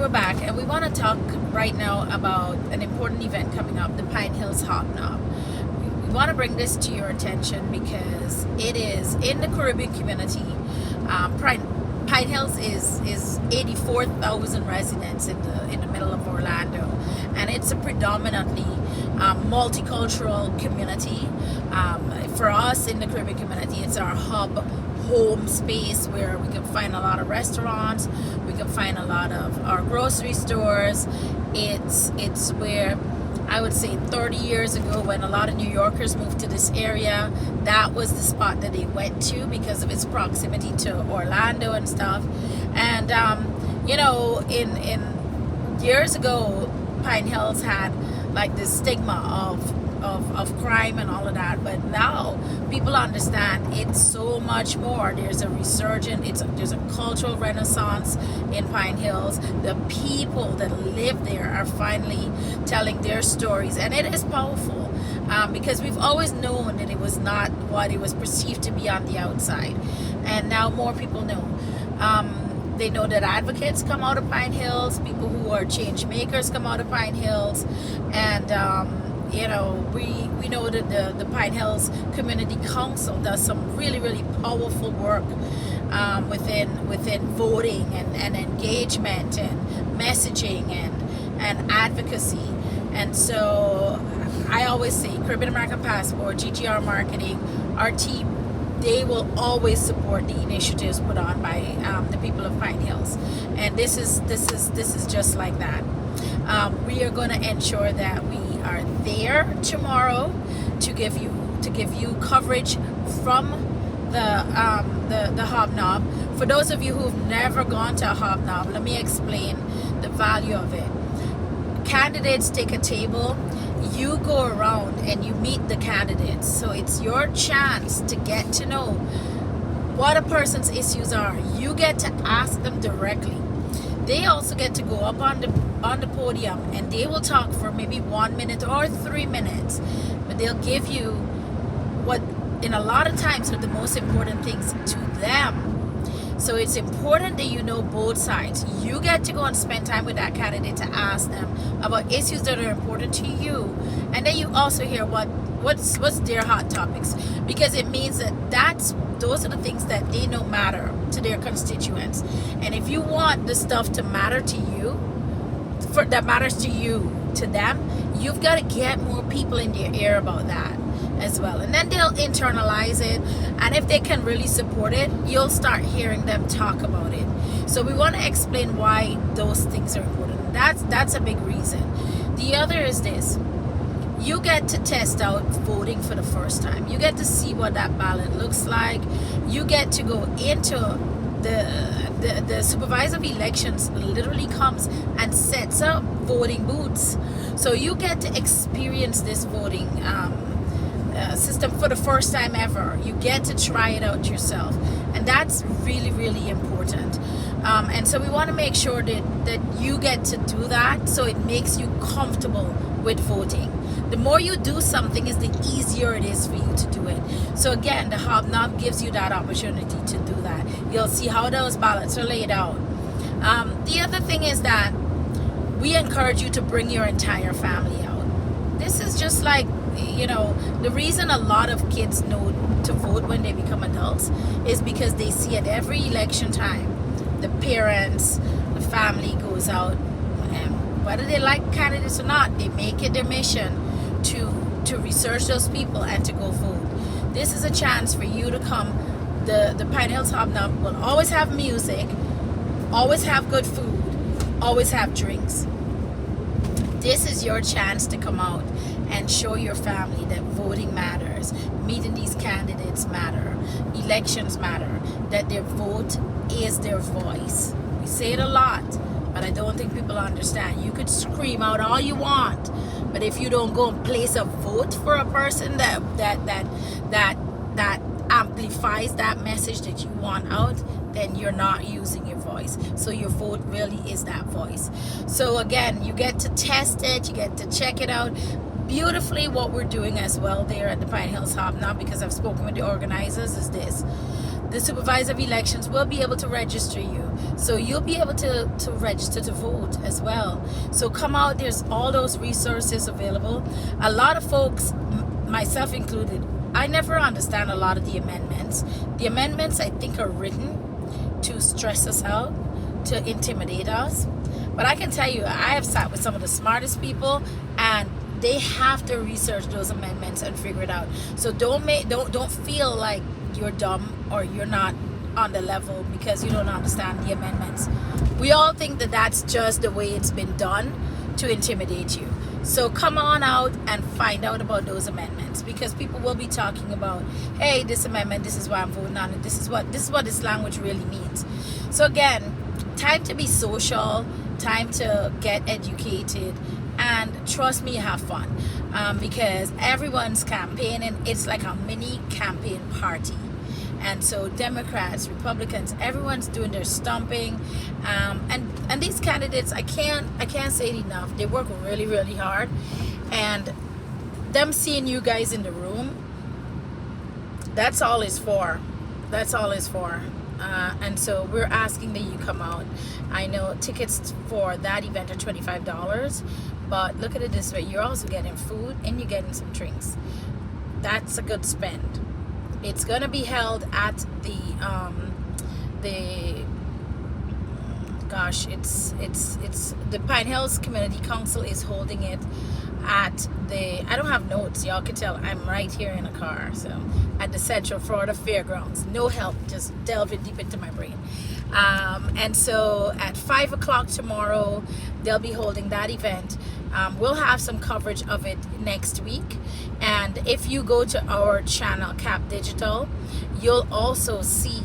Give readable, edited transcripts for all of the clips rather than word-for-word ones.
we're back, and we want to talk right now about an important event coming up, the Pine Hills Hobnob. We want to bring this to your attention because it is in the Caribbean community. Pine Hills is 84,000 residents in the middle of Orlando, and it's a predominantly multicultural community. For us in the Caribbean community, it's our hub home space where we can find a lot of restaurants, we can find a lot of our grocery stores. It's where I would say 30 years ago, when a lot of New Yorkers moved to this area, that was the spot that they went to because of its proximity to Orlando and stuff. And in years ago, Pine Hills had like this stigma of crime and all of that, but now people understand it's so much more. There's a resurgence, there's a cultural renaissance in Pine Hills. The people that live there are finally telling their stories, and it is powerful because we've always known that it was not what it was perceived to be on the outside, and now more people know. They know that advocates come out of Pine Hills, people who are change makers come out of Pine Hills, and we know that the Pine Hills Community Council does some really, really powerful work within voting and engagement and messaging and advocacy. And so I always say Caribbean American Passport, GGR Marketing, our team, they will always support the initiatives put on by the people of Pine Hills, and this is just like that. We are going to ensure that we are there tomorrow to give you coverage from the Hobnob. For those of you who've never gone to a Hobnob, let me explain the value of it. Candidates take a table. You go around and you meet the candidates, so it's your chance to get to know what a person's issues are. You get to ask them directly. They also get to go up on the podium and they will talk for maybe 1 minute or 3 minutes, but they'll give you what in a lot of times are the most important things to them. So it's important that you know both sides. You get to go and spend time with that candidate to ask them about issues that are important to you, and then you also hear what's their hot topics, because it means that those are the things that they know matter to their constituents. And if you want the stuff to matter to you, that matters to you, to them, you've got to get more people in their ear about that as well, and then they'll internalize it, and if they can really support it, you'll start hearing them talk about it. So we want to explain why those things are important. That's a big reason. The other is this: you get to test out voting for the first time. You get to see what that ballot looks like. You get to go into the supervisor of elections literally comes and sets up voting booths, so you get to experience this voting system for the first time ever. You get to try it out yourself, and that's really, really important. And so we want to make sure that you get to do that, so it makes you comfortable with voting. The more you do something, is the easier it is for you to do it. So again, the Hobnob gives you that opportunity to do that. You'll see how those ballots are laid out. The other thing is that we encourage you to bring your entire family out. This is just like, the reason a lot of kids know to vote when they become adults is because they see at every election time, the parents, the family goes out, and whether they like candidates or not, they make it their mission to research those people and to go vote. This is a chance for you to come. The Pine Hills Hobnob will always have music, always have good food, always have drinks. This is your chance to come out and show your family that voting matters, meeting these candidates matter, elections matter, that their vote is their voice. We say it a lot, but I don't think people understand. You could scream out all you want, but if you don't go and place a vote for a person that amplifies that message that you want out, then you're not using your voice. So your vote really is that voice. So again, you get to test it, you get to check it out beautifully. What we're doing as well there at the Pine Hills Hobnob, because I've spoken with the organizers, is this: the supervisor of elections will be able to register you. So you'll be able to register to vote as well. So come out, there's all those resources available. A lot of folks, myself included, I never understand a lot of the amendments. The amendments, I think, are written to stress us out, to intimidate us. But I can tell you, I have sat with some of the smartest people, and they have to research those amendments and figure it out. So don't feel like you're dumb or you're not on the level because you don't understand the amendments. We all think that that's just the way it's been done to intimidate you. So come on out and find out about those amendments, because people will be talking about, hey, this amendment, this is why I'm voting on it, this is what this language really means. So again, time to be social, time to get educated, and trust me, have fun, because everyone's campaigning. It's like a mini campaign party. And so Democrats, Republicans, everyone's doing their stomping, and these candidates, I can't say it enough. They work really, really hard, and them seeing you guys in the room, that's all it's for. That's all it's for. And so we're asking that you come out. I know tickets for that event are $25, but look at it this way: you're also getting food and you're getting some drinks. That's a good spend. It's gonna be held at the Pine Hills Community Council is holding it at the, I don't have notes, y'all can tell I'm right here in a car, so at the Central Florida Fairgrounds. No help, just delving deep into my brain. And so at 5 o'clock tomorrow, they'll be holding that event. We'll have some coverage of it next week. And if you go to our channel, Cap Digital, you'll also see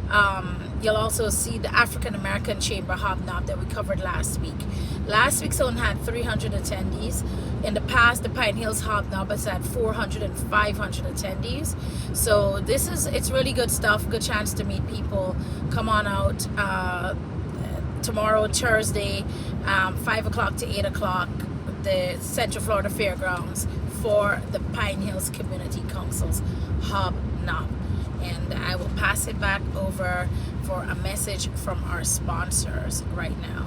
the African American Chamber Hobnob that we covered last week. Last week's one had 300 attendees. In the past, the Pine Hills Hobnob has had 400 and 500 attendees. So it's really good stuff, good chance to meet people. Come on out tomorrow, Thursday, 5 o'clock to 8 o'clock, the Central Florida Fairgrounds for the Pine Hills Community Council's Hobnob. And I will pass it back over for a message from our sponsors right now.